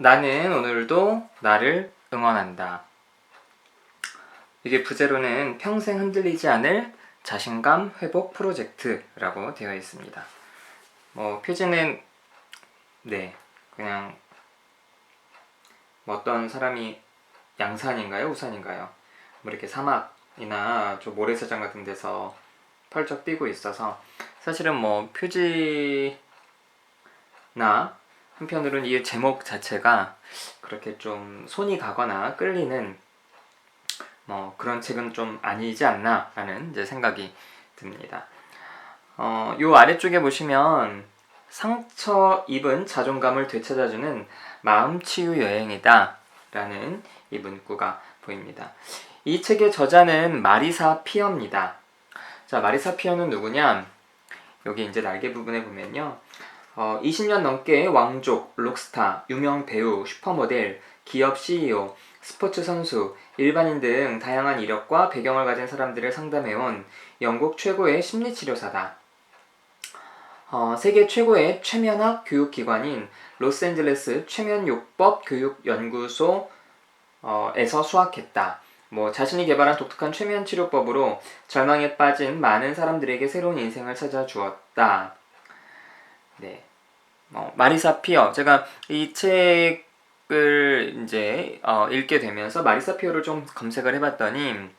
나는 오늘도 나를 응원한다. 이게 부제로는 평생 흔들리지 않을 자신감 회복 프로젝트라고 되어 있습니다. 표지는 그냥 어떤 사람이 양산인가요? 우산인가요? 이렇게 사막이나 저 모래사장 같은 데서 펄쩍 뛰고 있어서 사실은 표지나 한편으로는 이 제목 자체가 그렇게 좀 손이 가거나 끌리는 그런 책은 좀 아니지 않나 라는 이제 생각이 듭니다. 요 아래쪽에 보시면 상처 입은 자존감을 되찾아주는 마음치유 여행이다 라는 이 문구가 보입니다. 이 책의 저자는 마리사 피어입니다. 자, 마리사 피어는 누구냐? 여기 이제 날개 부분에 보면요. 20년 넘게 왕족, 록스타, 유명 배우, 슈퍼모델, 기업 CEO, 스포츠 선수, 일반인 등 다양한 이력과 배경을 가진 사람들을 상담해온 영국 최고의 심리치료사다. 세계 최고의 최면학 교육기관인 로스앤젤레스 최면요법교육연구소에서 수학했다. 자신이 개발한 독특한 최면 치료법으로 절망에 빠진 많은 사람들에게 새로운 인생을 찾아주었다. 네. 마리사 피어. 제가 이 책을 이제 읽게 되면서 마리사 피어를 좀 검색을 해봤더니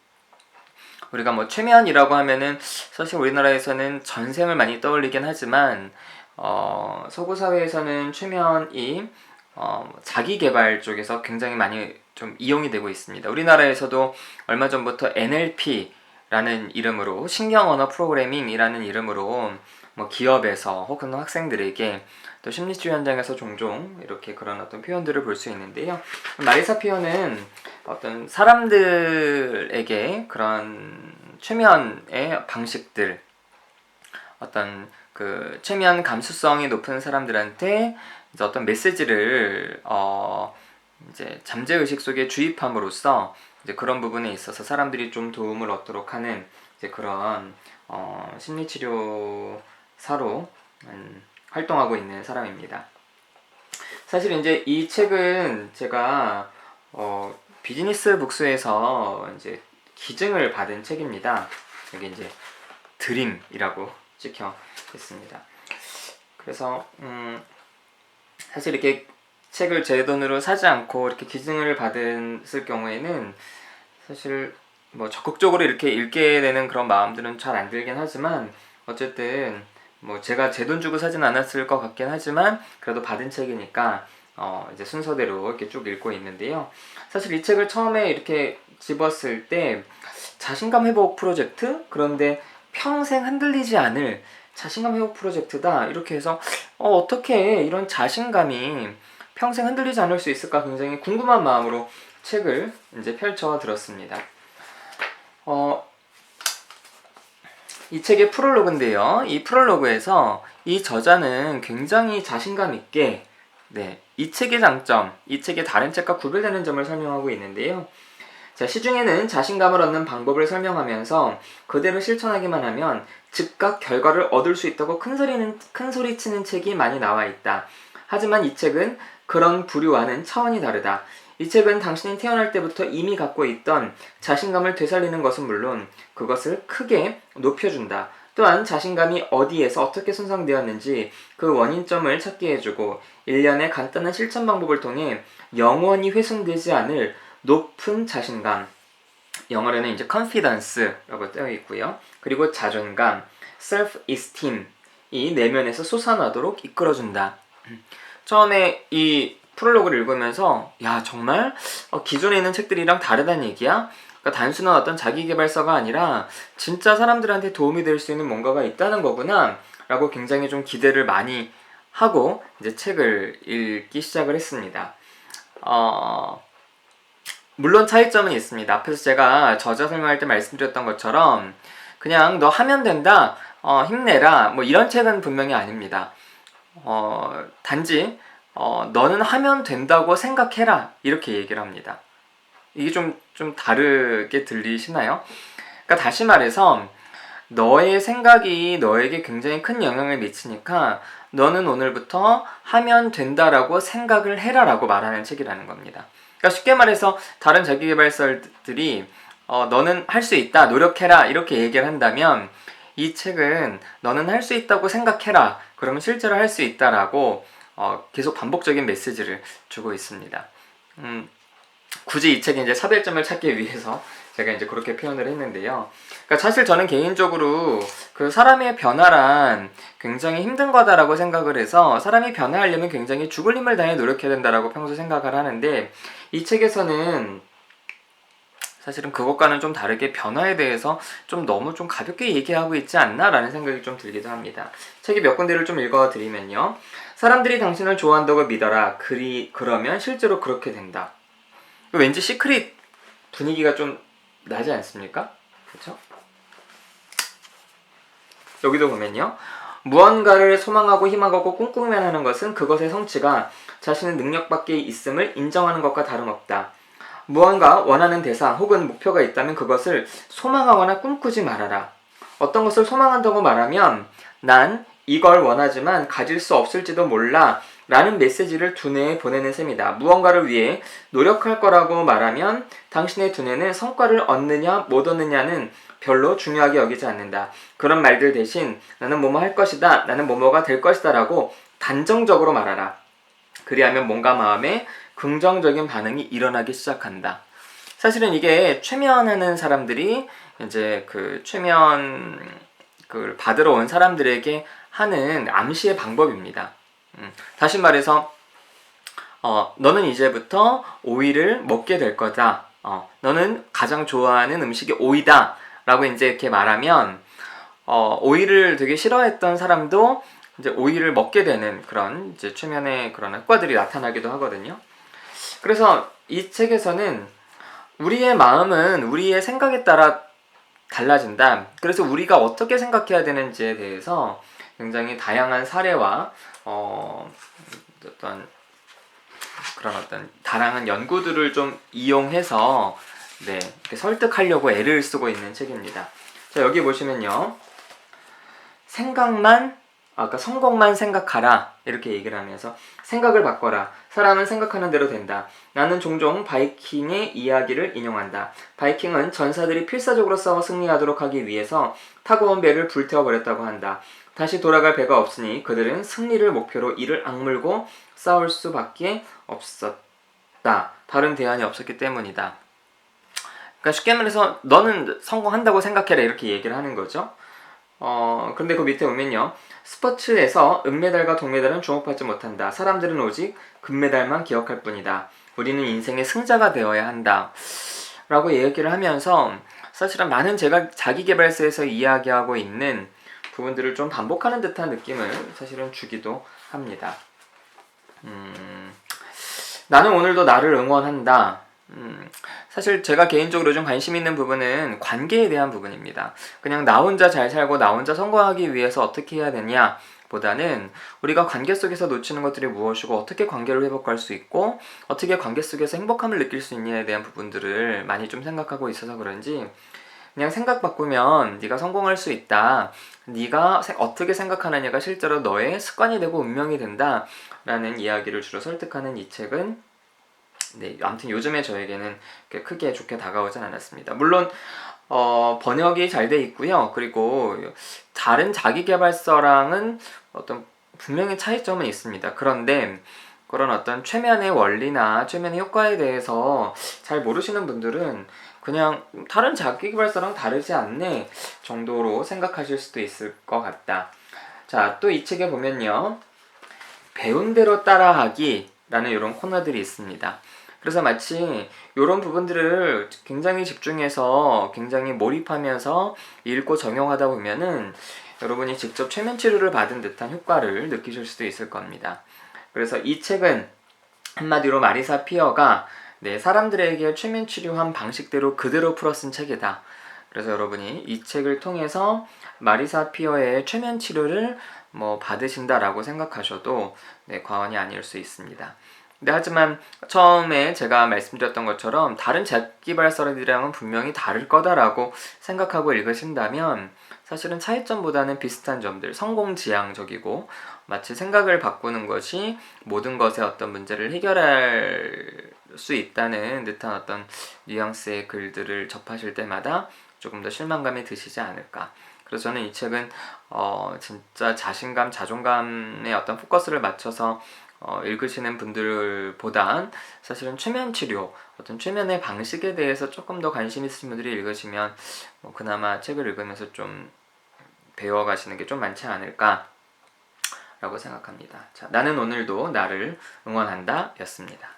우리가 최면이라고 하면은 사실 우리나라에서는 전생을 많이 떠올리긴 하지만 서구 사회에서는 최면이 자기 개발 쪽에서 굉장히 많이 좀 이용이 되고 있습니다. 우리나라에서도 얼마 전부터 NLP라는 이름으로 신경언어 프로그래밍이라는 이름으로 기업에서 혹은 학생들에게 또 심리치료 현장에서 종종 이렇게 그런 어떤 표현들을 볼 수 있는데요. 마리사 피어는 어떤 사람들에게 그런 최면의 방식들, 어떤 그 최면 감수성이 높은 사람들한테 이제 어떤 메시지를 이제 잠재의식 속에 주입함으로써 이제 그런 부분에 있어서 사람들이 좀 도움을 얻도록 하는 이제 그런 심리치료사로 활동하고 있는 사람입니다. 사실 이제 이 책은 제가 비즈니스 북스에서 이제 기증을 받은 책입니다. 여기 이제 드림이라고 찍혀 있습니다. 그래서 사실 이렇게 책을 제 돈으로 사지 않고 이렇게 기증을 받았을 경우에는 사실 적극적으로 이렇게 읽게 되는 그런 마음들은 잘 안 들긴 하지만 어쨌든 제가 제 돈 주고 사진 않았을 것 같긴 하지만 그래도 받은 책이니까 이제 순서대로 이렇게 쭉 읽고 있는데요. 사실 이 책을 처음에 이렇게 집었을 때 자신감 회복 프로젝트? 그런데 평생 흔들리지 않을 자신감 회복 프로젝트다 이렇게 해서 어떻게 이런 자신감이 평생 흔들리지 않을 수 있을까 굉장히 궁금한 마음으로 책을 이제 펼쳐 들었습니다. 이 책의 프롤로그인데요. 이 프롤로그에서 이 저자는 굉장히 자신감 있게 이 책의 장점, 이 책의 다른 책과 구별되는 점을 설명하고 있는데요. 자, 시중에는 자신감을 얻는 방법을 설명하면서 그대로 실천하기만 하면 즉각 결과를 얻을 수 있다고 큰소리치는 책이 많이 나와 있다. 하지만 이 책은 그런 부류와는 차원이 다르다. 이 책은 당신이 태어날 때부터 이미 갖고 있던 자신감을 되살리는 것은 물론 그것을 크게 높여준다. 또한 자신감이 어디에서 어떻게 손상되었는지 그 원인점을 찾게 해주고 일련의 간단한 실천 방법을 통해 영원히 훼손되지 않을 높은 자신감, 영어로는 이제 confidence라고 되어 있고요. 그리고 자존감, self-esteem이 내면에서 솟아나도록 이끌어준다. 처음에 이 프롤로그를 읽으면서 야 정말 기존에 있는 책들이랑 다르다는 얘기야? 그러니까 단순한 어떤 자기계발서가 아니라 진짜 사람들한테 도움이 될 수 있는 뭔가가 있다는 거구나 라고 굉장히 좀 기대를 많이 하고 이제 책을 읽기 시작을 했습니다. 물론 차이점은 있습니다. 앞에서 제가 저자 설명할 때 말씀드렸던 것처럼 그냥 너 하면 된다, 힘내라 이런 책은 분명히 아닙니다. 단지 너는 하면 된다고 생각해라 이렇게 얘기를 합니다. 이게 좀 다르게 들리시나요? 그러니까 다시 말해서 너의 생각이 너에게 굉장히 큰 영향을 미치니까 너는 오늘부터 하면 된다라고 생각을 해라라고 말하는 책이라는 겁니다. 그러니까 쉽게 말해서 다른 자기계발서들이 너는 할 수 있다, 노력해라 이렇게 얘기를 한다면 이 책은 너는 할 수 있다고 생각해라, 그러면 실제로 할 수 있다라고 계속 반복적인 메시지를 주고 있습니다. 굳이 이 책의 이제 차별점을 찾기 위해서 제가 이제 그렇게 표현을 했는데요. 그러니까 사실 저는 개인적으로 그 사람의 변화란 굉장히 힘든 거다라고 생각을 해서 사람이 변화하려면 굉장히 죽을 힘을 다해 노력해야 된다라고 평소 생각을 하는데, 이 책에서는 사실은 그것과는 좀 다르게 변화에 대해서 좀 너무 좀 가볍게 얘기하고 있지 않나라는 생각이 좀 들기도 합니다. 책의 몇 군데를 좀 읽어드리면요. 사람들이 당신을 좋아한다고 믿어라. 그러면 실제로 그렇게 된다. 왠지 시크릿 분위기가 좀 나지 않습니까? 그렇죠? 여기도 보면요. 무언가를 소망하고 희망하고 꿈꾸면 하는 것은 그것의 성취가 자신의 능력 밖에 있음을 인정하는 것과 다름없다. 무언가 원하는 대상 혹은 목표가 있다면 그것을 소망하거나 꿈꾸지 말아라. 어떤 것을 소망한다고 말하면 난 이걸 원하지만 가질 수 없을지도 몰라 라는 메시지를 두뇌에 보내는 셈이다. 무언가를 위해 노력할 거라고 말하면 당신의 두뇌는 성과를 얻느냐 못 얻느냐는 별로 중요하게 여기지 않는다. 그런 말들 대신 나는 뭐뭐 할 것이다, 나는 뭐뭐가 될 것이다 라고 단정적으로 말하라. 그리하면 몸과 마음에 긍정적인 반응이 일어나기 시작한다. 사실은 이게 최면하는 사람들이 이제 그 최면 그 받으러 온 사람들에게 하는 암시의 방법입니다. 다시 말해서 너는 이제부터 오이를 먹게 될 거다. 너는 가장 좋아하는 음식이 오이다 라고 이제 이렇게 말하면 오이를 되게 싫어했던 사람도 이제 오이를 먹게 되는 그런 이제 최면의 그런 효과들이 나타나기도 하거든요. 그래서 이 책에서는 우리의 마음은 우리의 생각에 따라 달라진다. 그래서 우리가 어떻게 생각해야 되는지에 대해서 굉장히 다양한 사례와 어떤 다양한 연구들을 좀 이용해서 이렇게 설득하려고 애를 쓰고 있는 책입니다. 자, 여기 보시면요. 성공만 생각하라 이렇게 얘기를 하면서 생각을 바꿔라. 사람은 생각하는 대로 된다. 나는 종종 바이킹의 이야기를 인용한다. 바이킹은 전사들이 필사적으로 싸워 승리하도록 하기 위해서 타고 온 배를 불태워버렸다고 한다. 다시 돌아갈 배가 없으니 그들은 승리를 목표로 이를 악물고 싸울 수밖에 없었다. 다른 대안이 없었기 때문이다. 그러니까 쉽게 말해서 너는 성공한다고 생각해라 이렇게 얘기를 하는 거죠. 근데 그 밑에 보면요. 스포츠에서 은메달과 동메달은 주목받지 못한다. 사람들은 오직 금메달만 기억할 뿐이다. 우리는 인생의 승자가 되어야 한다. 라고 얘기를 하면서 사실은 많은 제가 자기계발서에서 이야기하고 있는 부분들을 좀 반복하는 듯한 느낌을 사실은 주기도 합니다. 나는 오늘도 나를 응원한다. 사실 제가 개인적으로 좀 관심 있는 부분은 관계에 대한 부분입니다. 그냥 나 혼자 잘 살고 나 혼자 성공하기 위해서 어떻게 해야 되냐 보다는 우리가 관계 속에서 놓치는 것들이 무엇이고 어떻게 관계를 회복할 수 있고 어떻게 관계 속에서 행복함을 느낄 수 있냐에 대한 부분들을 많이 좀 생각하고 있어서 그런지 그냥 생각 바꾸면 네가 성공할 수 있다. 네가 어떻게 생각하느냐가 실제로 너의 습관이 되고 운명이 된다 라는 이야기를 주로 설득하는 이 책은 아무튼 요즘에 저에게는 크게 좋게 다가오진 않았습니다. 물론 번역이 잘 돼 있고요. 그리고 다른 자기계발서랑은 어떤 분명히 차이점은 있습니다. 그런데 그런 어떤 최면의 원리나 최면의 효과에 대해서 잘 모르시는 분들은 그냥 다른 자기계발서랑 다르지 않네 정도로 생각하실 수도 있을 것 같다. 자, 또 이 책에 보면요. 배운 대로 따라하기 라는 이런 코너들이 있습니다. 그래서 마치 이런 부분들을 굉장히 집중해서 굉장히 몰입하면서 읽고 적용하다 보면은 여러분이 직접 최면 치료를 받은 듯한 효과를 느끼실 수도 있을 겁니다. 그래서 이 책은 한마디로 마리사 피어가 사람들에게 최면 치료한 방식대로 그대로 풀어쓴 책이다. 그래서 여러분이 이 책을 통해서 마리사 피어의 최면 치료를 받으신다라고 생각하셔도 과언이 아닐 수 있습니다. 하지만 처음에 제가 말씀드렸던 것처럼 다른 자기계발서들이랑은 분명히 다를 거다라고 생각하고 읽으신다면 사실은 차이점보다는 비슷한 점들, 성공 지향적이고 마치 생각을 바꾸는 것이 모든 것의 어떤 문제를 해결할 수 있다는 듯한 어떤 뉘앙스의 글들을 접하실 때마다 조금 더 실망감이 드시지 않을까. 그래서 저는 이 책은 진짜 자신감, 자존감에 어떤 포커스를 맞춰서 읽으시는 분들보단 사실은 최면 치료, 어떤 최면의 방식에 대해서 조금 더 관심 있으신 분들이 읽으시면 그나마 책을 읽으면서 좀 배워가시는 게 좀 많지 않을까 라고 생각합니다. 자, 나는 오늘도 나를 응원한다 였습니다.